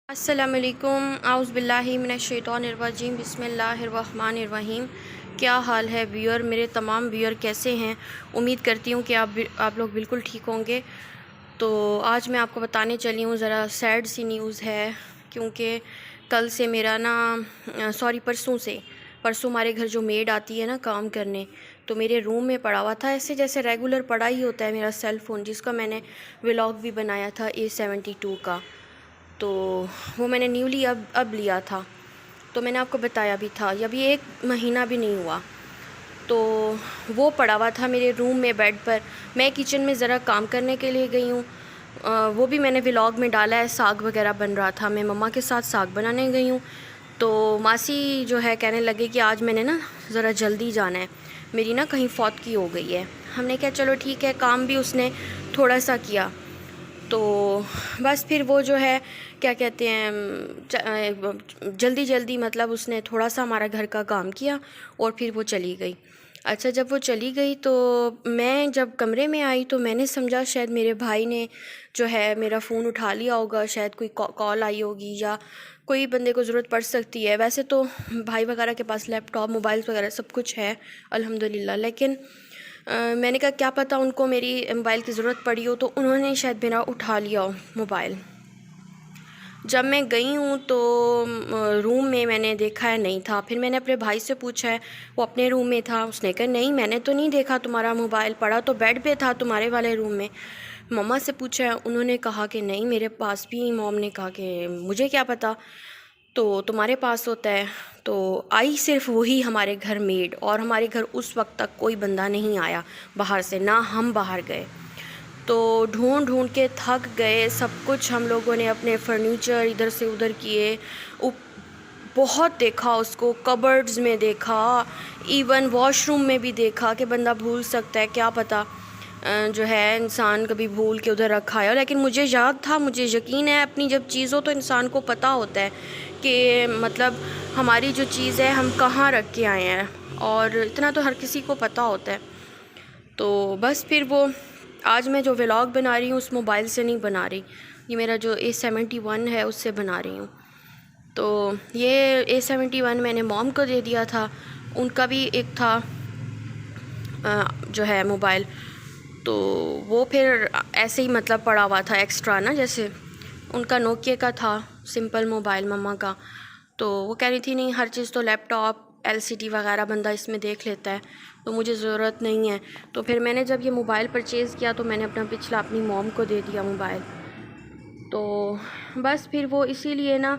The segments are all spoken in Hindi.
अस्सलामुअलैकुम आउज़ुबिल्लाहि मिनश्शैतानिर्रजीम बिस्मिल्लाहिर्रहमानिर्रहीम। क्या हाल है व्यूअर, मेरे तमाम व्यूअर कैसे हैं। उम्मीद करती हूँ कि आप लोग बिल्कुल ठीक होंगे। तो आज मैं आपको बताने चली हूँ, ज़रा सैड सी न्यूज़ है, क्योंकि कल से मेरा परसों हमारे घर जो मेड आती है ना काम करने, तो मेरे रूम में पड़ा हुआ था, ऐसे जैसे रेगुलर पड़ा ही होता है मेरा सेल फ़ोन, जिसका मैंने व्लॉग भी बनाया था A72 का। तो वो मैंने न्यूली अब लिया था, तो मैंने आपको बताया भी था, अभी 1 महीना भी नहीं हुआ। तो वो पड़ा हुआ था मेरे रूम में बेड पर। मैं किचन में ज़रा काम करने के लिए गई हूँ, वो भी मैंने व्लॉग में डाला है। साग वगैरह बन रहा था, मैं मम्मा के साथ साग बनाने गई हूँ। तो मासी जो है कहने लगे कि आज मैंने ना ज़रा जल्दी जाना है, मेरी ना कहीं फौत की हो गई है। हमने कहा चलो ठीक है, काम भी उसने थोड़ा सा किया। तो बस फिर वो जो है क्या कहते हैं, जल्दी जल्दी मतलब उसने थोड़ा सा हमारा घर का काम किया और फिर वो चली गई। अच्छा, जब वो चली गई तो मैं जब कमरे में आई तो मैंने समझा शायद मेरे भाई ने जो है मेरा फ़ोन उठा लिया होगा, शायद कोई कॉल आई होगी या कोई बंदे को ज़रूरत पड़ सकती है। वैसे तो भाई वगैरह के पास लैपटॉप मोबाइल्स वगैरह सब कुछ है अल्हम्दुलिल्लाह, लेकिन मैंने कहा क्या पता उनको मेरी मोबाइल की ज़रूरत पड़ी हो, तो उन्होंने शायद मेरा उठा लिया हो मोबाइल। जब मैं गई हूँ तो रूम में मैंने देखा है नहीं था। फिर मैंने अपने भाई से पूछा है, वो अपने रूम में था, उसने कहा नहीं मैंने तो नहीं देखा, तुम्हारा मोबाइल पड़ा तो बेड पे था तुम्हारे वाले रूम में। मम्मा से पूछा है, उन्होंने कहा कि नहीं मेरे पास भी। मॉम ने कहा कि मुझे क्या पता, तो तुम्हारे पास होता है। तो आई सिर्फ वही हमारे घर मेड, और हमारे घर उस वक्त तक कोई बंदा नहीं आया बाहर से, ना हम बाहर गए। तो ढूंढ ढूंढ के थक गए, सब कुछ हम लोगों ने अपने फर्नीचर इधर से उधर किए, बहुत देखा उसको, कबर्ड्स में देखा, इवन वॉशरूम में भी देखा कि बंदा भूल सकता है, क्या पता जो है इंसान कभी भूल के उधर रखा है। लेकिन मुझे याद था, मुझे यकीन है अपनी जब चीज़ हो तो इंसान को पता होता है कि मतलब हमारी जो चीज़ है हम कहाँ रख के आए हैं, और इतना तो हर किसी को पता होता है। तो बस फिर वो आज मैं जो व्लॉग बना रही हूँ उस मोबाइल से नहीं बना रही, ये मेरा जो A71 है उससे बना रही हूँ। तो ये A71 मैंने मॉम को दे दिया था, उनका भी एक था जो है मोबाइल, तो वो फिर ऐसे ही मतलब पड़ा हुआ था एक्स्ट्रा ना, जैसे उनका नोकिया का था सिंपल मोबाइल मम्मा का। तो वो कह रही थी नहीं हर चीज़ तो लैपटॉप LCD वगैरह बंदा इसमें देख लेता है, तो मुझे ज़रूरत नहीं है। तो फिर मैंने जब ये मोबाइल परचेज़ किया तो मैंने अपना पिछला अपनी मॉम को दे दिया मोबाइल। तो बस फिर वो इसीलिए ना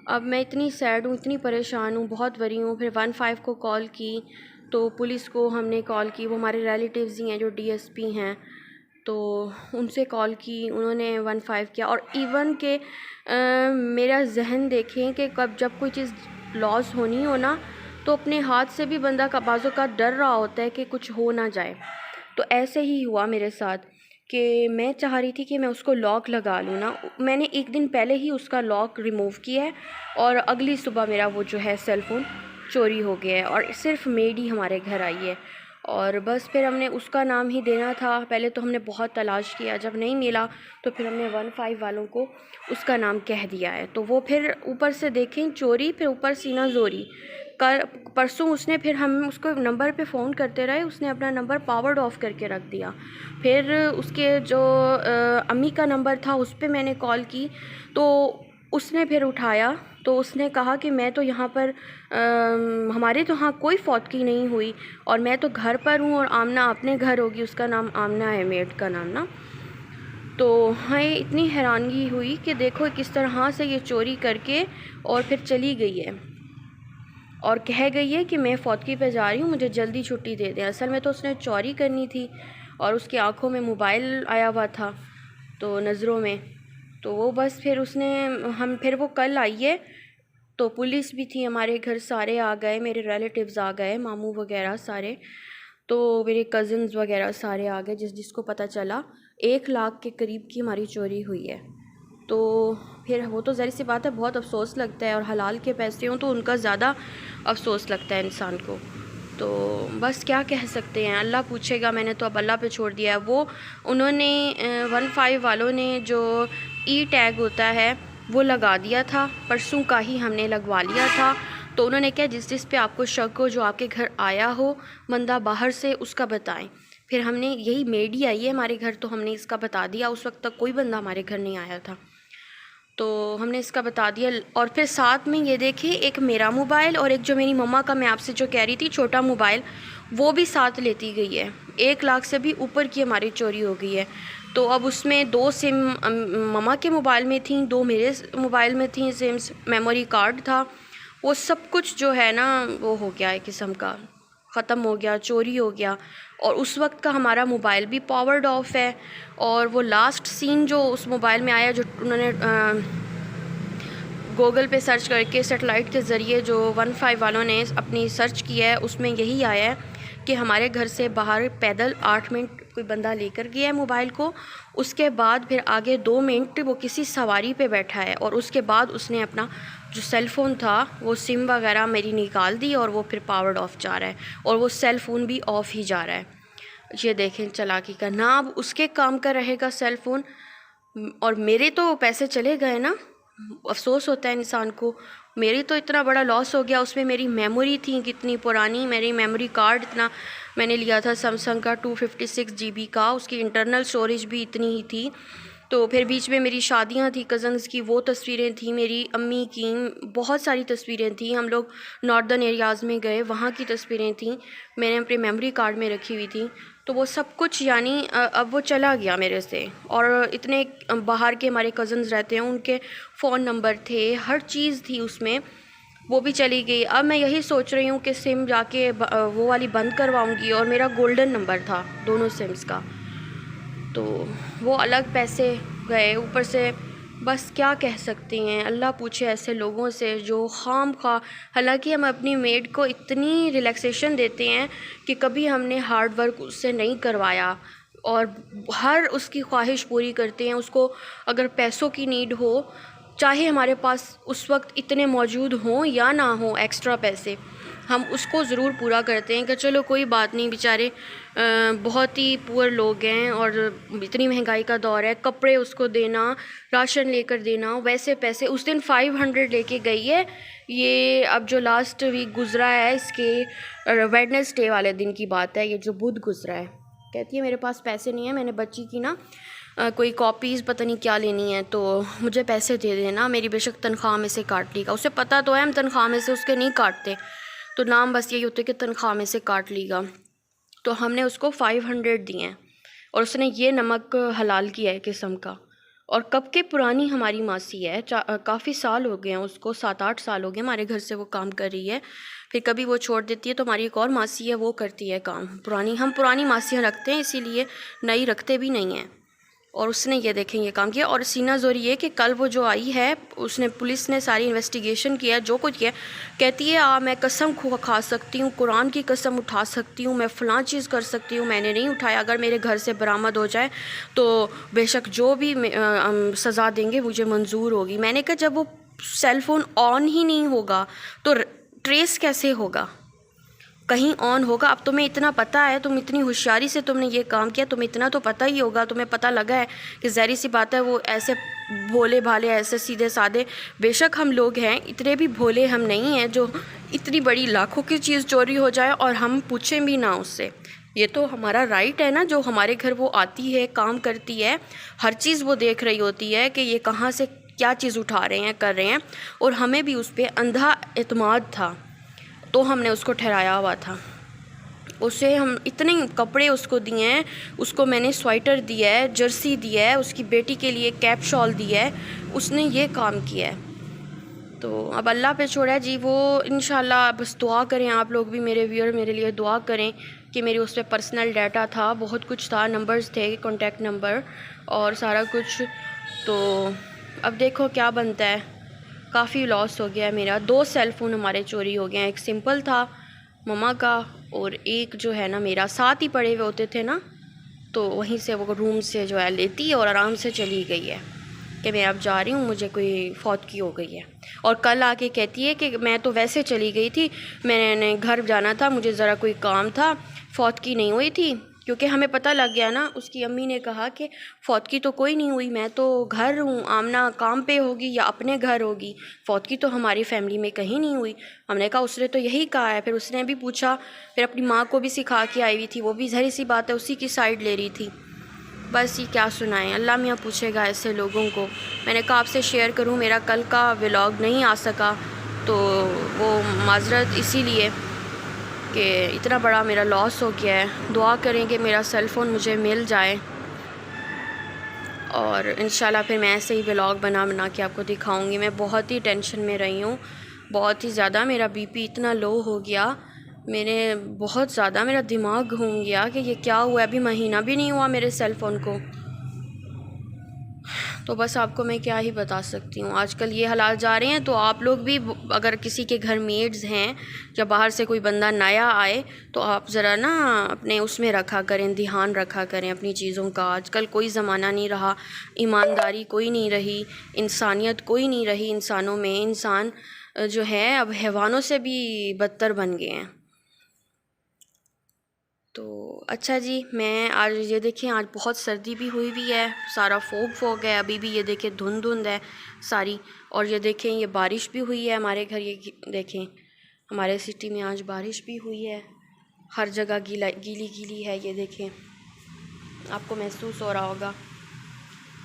अब मैं इतनी सैड हूँ, इतनी परेशान हूँ, बहुत वरी हूँ। फिर 15 को कॉल की, तो पुलिस को हमने कॉल की, वो हमारे रिलेटिव्स ही हैं जो DSP हैं, तो उनसे कॉल की, उन्होंने 15 किया। और इवन के मेरा जहन देखें कि कब जब कोई चीज़ लॉस होनी हो ना, तो अपने हाथ से भी बंदा का बाज़ों का डर रहा होता है कि कुछ हो ना जाए। तो ऐसे ही हुआ मेरे साथ कि मैं चाह रही थी कि मैं उसको लॉक लगा लूँ ना, मैंने एक दिन पहले ही उसका लॉक रिमूव किया है, और अगली सुबह मेरा वो जो है सेल फ़ोन चोरी हो गया है, और सिर्फ मेड ही हमारे घर आई है। और बस फिर हमने उसका नाम ही देना था। पहले तो हमने बहुत तलाश किया, जब नहीं मिला तो फिर हमने 15 वालों को उसका नाम कह दिया है। तो वो फिर ऊपर से देखें चोरी, फिर ऊपर सीना जोरी। कल परसों उसने, फिर हम उसको नंबर पे फ़ोन करते रहे, उसने अपना नंबर पावर्ड ऑफ करके रख दिया। फिर उसके जो अम्मी का नंबर था उस पर मैंने कॉल की, तो उसने फिर उठाया, तो उसने कहा कि मैं तो यहाँ पर हमारे तो यहाँ कोई फौत की नहीं हुई, और मैं तो घर पर हूँ, और आमना अपने घर होगी, उसका नाम आमना है मेड का नाम ना। तो हाँ, इतनी हैरानगी हुई कि देखो किस तरह से ये चोरी करके और फिर चली गई है, और कह गई है कि मैं फौतगी पे जा रही हूँ, मुझे जल्दी छुट्टी दे दें। असल में तो उसने चोरी करनी थी, और उसकी आंखों में मोबाइल आया हुआ था तो नज़रों में, तो वो बस फिर फिर वो कल आई है। तो पुलिस भी थी हमारे घर, सारे आ गए, मेरे रिलेटिव्स आ गए, मामू वगैरह सारे, तो मेरे कज़न्स वगैरह सारे आ गए। जिसको पता चला 1 लाख के करीब की हमारी चोरी हुई है। तो फिर वो तो ज़ाहिर सी बात है, बहुत अफसोस लगता है, और हलाल के पैसे हों तो उनका ज़्यादा अफसोस लगता है इंसान को। तो बस क्या कह सकते हैं, अल्लाह पूछेगा, मैंने तो अब अल्लाह पे छोड़ दिया है। वो उन्होंने 15 वालों ने जो E टैग होता है वो लगा दिया था, परसों का ही हमने लगवा लिया था। तो उन्होंने क्या, जिस पे आपको शक हो, जो आपके घर आया हो बंदा बाहर से, उसका बताएं। फिर हमने, यही मेड ही आई है हमारे घर, तो हमने इसका बता दिया। उस वक्त तक कोई बंदा हमारे घर नहीं आया था, तो हमने इसका बता दिया। और फिर साथ में ये देखिए, एक मेरा मोबाइल और एक जो मेरी मम्मा का, मैं आपसे जो कह रही थी छोटा मोबाइल, वो भी साथ लेती गई है। 1 लाख से भी ऊपर की हमारी चोरी हो गई है। तो अब उसमें 2 सिम मम्मा के मोबाइल में थी, 2 मेरे मोबाइल में थी सिम्स, मेमोरी कार्ड था, वो सब कुछ जो है ना वो हो गया है किस्म का, ख़त्म हो गया, चोरी हो गया। और उस वक्त का हमारा मोबाइल भी पावर्ड ऑफ है। और वो लास्ट सीन जो उस मोबाइल में आया, जो उन्होंने गूगल पे सर्च करके सेटेलाइट के ज़रिए जो 15 वालों ने अपनी सर्च किया है, उसमें यही आया है कि हमारे घर से बाहर पैदल 8 मिनट कोई बंदा लेकर गया है मोबाइल को। उसके बाद फिर आगे 2 मिनट वो किसी सवारी पे बैठा है, और उसके बाद उसने अपना जो सेल फ़ोन था, वो सिम वगैरह मेरी निकाल दी, और वो फिर पावर्ड ऑफ जा रहा है, और वो सेल फ़ोन भी ऑफ़ ही जा रहा है। ये देखें चालाकी का, ना अब उसके काम का रहेगा सेल फ़ोन, और मेरे तो पैसे चले गए ना। अफसोस होता है इंसान को, मेरी तो इतना बड़ा लॉस हो गया। उसमें मेरी मेमोरी थी कितनी पुरानी, मेरी मेमोरी कार्ड इतना मैंने लिया था सैमसंग का 256 GB का, उसकी इंटरनल स्टोरेज भी इतनी ही थी। तो फिर बीच में मेरी शादियां थी कज़न्स की, वो तस्वीरें थी, मेरी अम्मी की बहुत सारी तस्वीरें थी। हम लोग नॉर्दर्न एरियाज़ में गए, वहाँ की तस्वीरें थी, मैंने अपने मेमोरी कार्ड में रखी हुई थी। तो वो सब कुछ यानी अब वो चला गया मेरे से। और इतने बाहर के हमारे कज़न्स रहते हैं, उनके फ़ोन नंबर थे, हर चीज़ थी उसमें, वो भी चली गई। अब मैं यही सोच रही हूँ कि सिम जाके वो वाली बंद करवाऊँगी। और मेरा गोल्डन नंबर था दोनों सिम्स का, तो वो अलग पैसे गए ऊपर से। बस क्या कह सकते हैं, अल्लाह पूछे ऐसे लोगों से जो खाम खा। हालांकि हम अपनी मेड को इतनी रिलैक्सेशन देते हैं कि कभी हमने हार्ड वर्क उससे नहीं करवाया, और हर उसकी ख्वाहिश पूरी करते हैं। उसको अगर पैसों की नीड हो, चाहे हमारे पास उस वक्त इतने मौजूद हों या ना हों एक्स्ट्रा पैसे, हम उसको ज़रूर पूरा करते हैं कि चलो कोई बात नहीं, बेचारे बहुत ही पुअर लोग हैं और इतनी महंगाई का दौर है, कपड़े उसको देना, राशन लेकर देना, वैसे पैसे। उस दिन 500 लेके गई है ये, अब जो लास्ट वीक गुज़रा है, इसके वेडनेसडे वाले दिन की बात है, ये जो बुध गुज़रा है। कहती है मेरे पास पैसे नहीं है, मैंने बच्ची की ना कोई कॉपीज़ पता नहीं क्या लेनी है, तो मुझे पैसे दे देना, मेरी बेशक तनख्वाह में से काट लेगा। उसे पता तो है हम तनख्वाह में से उसके नहीं काटते, तो नाम बस यही होता है कि तनख्वाह में से काट लेगा। तो हमने उसको 500 दिए हैं, और उसने ये नमक हलाल किया है किस्म का। और कब के पुरानी हमारी मासी है, काफ़ी साल हो गए हैं उसको, 7-8 साल हो गए हमारे घर से वो काम कर रही है। फिर कभी वो छोड़ देती है तो हमारी एक और मासी है, वो करती है काम पुरानी। हम पुरानी मासियाँ रखते हैं, इसीलिए नई रखते भी नहीं हैं। और उसने ये देखें ये काम किया। और सीना ज़ोर ये कि कल वो जो आई है, उसने, पुलिस ने सारी इन्वेस्टिगेशन किया, जो कुछ किया। कहती है मैं कसम खा सकती हूँ, कुरान की कसम उठा सकती हूँ, मैं फ़लाँ चीज़ कर सकती हूँ, मैंने नहीं उठाया। अगर मेरे घर से बरामद हो जाए तो बेशक जो भी सज़ा देंगे मुझे मंजूर होगी। मैंने कहा जब वो सेल फ़ोन ऑन ही नहीं होगा तो ट्रेस कैसे होगा, कहीं ऑन होगा। अब तुम्हें इतना पता है, तुम इतनी होशियारी से तुमने ये काम किया, तुम्हें इतना तो पता ही होगा, तुम्हें पता लगा है कि ज़ाहिर सी बात है वो ऐसे भोले भाले, ऐसे सीधे साधे, बेशक हम लोग हैं, इतने भी भोले हम नहीं हैं जो इतनी बड़ी लाखों की चीज़ चोरी हो जाए और हम पूछें भी ना उससे। ये तो हमारा राइट है ना, जो हमारे घर वो आती है, काम करती है, हर चीज़ वो देख रही होती है कि ये कहाँ से क्या चीज़ उठा रहे हैं, कर रहे हैं। और हमें भी उस पर अंधा एतमाद था, तो हमने उसको ठहराया हुआ था। उसे हम इतने कपड़े उसको दिए हैं, उसको मैंने स्वेटर दिया है, जर्सी दिया है, उसकी बेटी के लिए कैप शॉल दिया है, उसने ये काम किया है। तो अब अल्लाह पे छोड़ा है जी वो। इंशाल्लाह बस दुआ करें आप लोग भी, मेरे व्यूअर मेरे लिए दुआ करें कि मेरी उस पर पर्सनल डाटा था, बहुत कुछ था, नंबर्स थे, कॉन्टेक्ट नंबर और सारा कुछ। तो अब देखो क्या बनता है। काफ़ी लॉस हो गया मेरा। 2 सेल फ़ोन हमारे चोरी हो गए हैं, एक सिंपल था मम्मा का और एक जो है ना मेरा, साथ ही पड़े हुए होते थे ना, तो वहीं से वो रूम से जो है लेती और आराम से चली गई है कि मैं अब जा रही हूँ, मुझे कोई फौत की हो गई है। और कल आके कहती है कि मैं तो वैसे चली गई थी, मैंने घर जाना था, मुझे ज़रा कोई काम था, फौत की नहीं हुई थी, क्योंकि हमें पता लग गया ना, उसकी अम्मी ने कहा कि फौतगी तो कोई नहीं हुई, मैं तो घर हूँ, आमना काम पे होगी या अपने घर होगी, फौतगी तो हमारी फैमिली में कहीं नहीं हुई। हमने कहा उसने तो यही कहा है। फिर उसने भी पूछा, फिर अपनी माँ को भी सिखा के आई हुई थी, वो भी ज़ाहिर सी बात है उसी की साइड ले रही थी। बस ये क्या सुनाएं, अल्लाह मियाँ पूछेगा ऐसे लोगों को। मैंने कहा आपसे शेयर करूँ, मेरा कल का व्लॉग नहीं आ सका तो वो माजरत इसीलिए कि इतना बड़ा मेरा लॉस हो गया है। दुआ करें कि मेरा सेल फ़ोन मुझे मिल जाए और इंशाल्लाह फिर मैं ऐसे ही व्लॉग बना बना के आपको दिखाऊंगी। मैं बहुत ही टेंशन में रही हूँ, बहुत ही ज़्यादा। मेरा बीपी इतना लो हो गया, बहुत ज़्यादा मेरा दिमाग घूम गया कि ये क्या हुआ। अभी महीना भी नहीं हुआ मेरे सेल फ़ोन को। तो बस आपको मैं क्या ही बता सकती हूँ, आजकल ये हालात जा रहे हैं। तो आप लोग भी अगर किसी के घर मेड्स हैं या बाहर से कोई बंदा नया आए तो आप ज़रा ना अपने उसमें रखा करें, ध्यान रखा करें अपनी चीज़ों का। आजकल कोई ज़माना नहीं रहा, ईमानदारी कोई नहीं रही, इंसानियत कोई नहीं रही इंसानों में। इंसान जो है अब हैवानों से भी बदतर बन गए हैं। तो अच्छा जी, मैं आज ये देखें, आज बहुत सर्दी भी हुई हुई है, सारा फोग है। अभी भी ये देखें धुंध धुंध है सारी। और ये देखें ये बारिश भी हुई है हमारे घर। ये देखें हमारे सिटी में आज बारिश भी हुई है, हर जगह गीला गीली गीली है। ये देखें, आपको महसूस हो रहा होगा।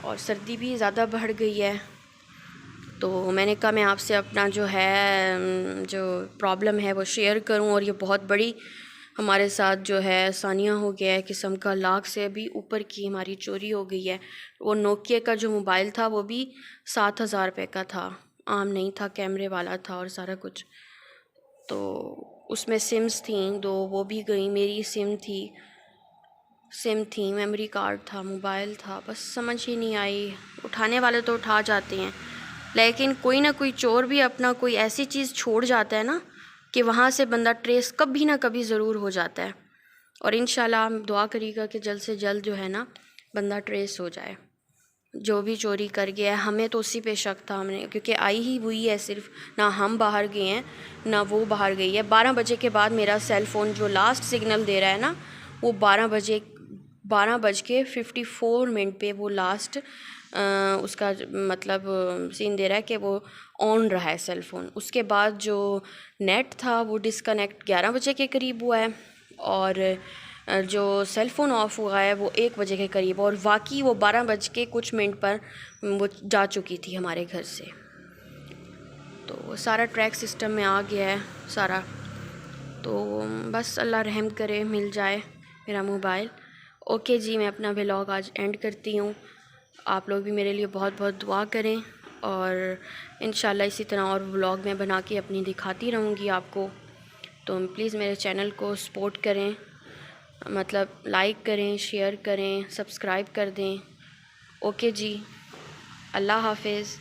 और सर्दी भी ज़्यादा बढ़ गई है। तो मैंने कहा मैं आपसे अपना जो है जो प्रॉब्लम है वो शेयर करूं। और ये बहुत बड़ी हमारे साथ जो है सानिया हो गया है किस्म का, लाख से भी ऊपर की हमारी चोरी हो गई है। वो नोकिया का जो मोबाइल था वो भी 7,000 रुपये का था, आम नहीं था, कैमरे वाला था और सारा कुछ। तो उसमें सिम्स थी 2, वो भी गई। मेरी सिम थी, मेमोरी कार्ड था, मोबाइल था, बस समझ ही नहीं आई। उठाने वाले तो उठा जाते हैं, लेकिन कोई ना कोई चोर भी अपना कोई ऐसी चीज़ छोड़ जाता है ना कि वहाँ से बंदा ट्रेस कभी ना कभी ज़रूर हो जाता है। और इंशाल्लाह हम दुआ करिएगा कि जल्द से जल्द जो है ना बंदा ट्रेस हो जाए, जो भी चोरी कर गया है। हमें तो उसी पे शक था, हमने क्योंकि आई ही हुई है सिर्फ, ना हम बाहर गए हैं ना वो बाहर गई है। 12 बजे के बाद मेरा सेल फ़ोन जो लास्ट सिग्नल दे रहा है ना, वो 12:54 पे वो लास्ट उसका मतलब सीन दे रहा है कि वो ऑन रहा है सेल फ़ोन। उसके बाद जो नेट था वो डिस्कनेक्ट 11 बजे के करीब हुआ है, और जो सेल फ़ोन ऑफ़ हुआ है वो 1 बजे के करीब। और वाकई वो 12 बज के कुछ मिनट पर वो जा चुकी थी हमारे घर से। तो वो सारा ट्रैक सिस्टम में आ गया है सारा। तो बस अल्लाह रहम करे मिल जाए मेरा मोबाइल। ओके जी, मैं अपना व्लॉग आज एंड करती हूँ। आप लोग भी मेरे लिए बहुत बहुत दुआ करें, और इंशाल्लाह इसी तरह और व्लॉग मैं बना के अपनी दिखाती रहूँगी आपको। तो प्लीज़ मेरे चैनल को सपोर्ट करें, मतलब लाइक करें, शेयर करें, सब्सक्राइब कर दें। ओके जी, अल्लाह हाफिज़।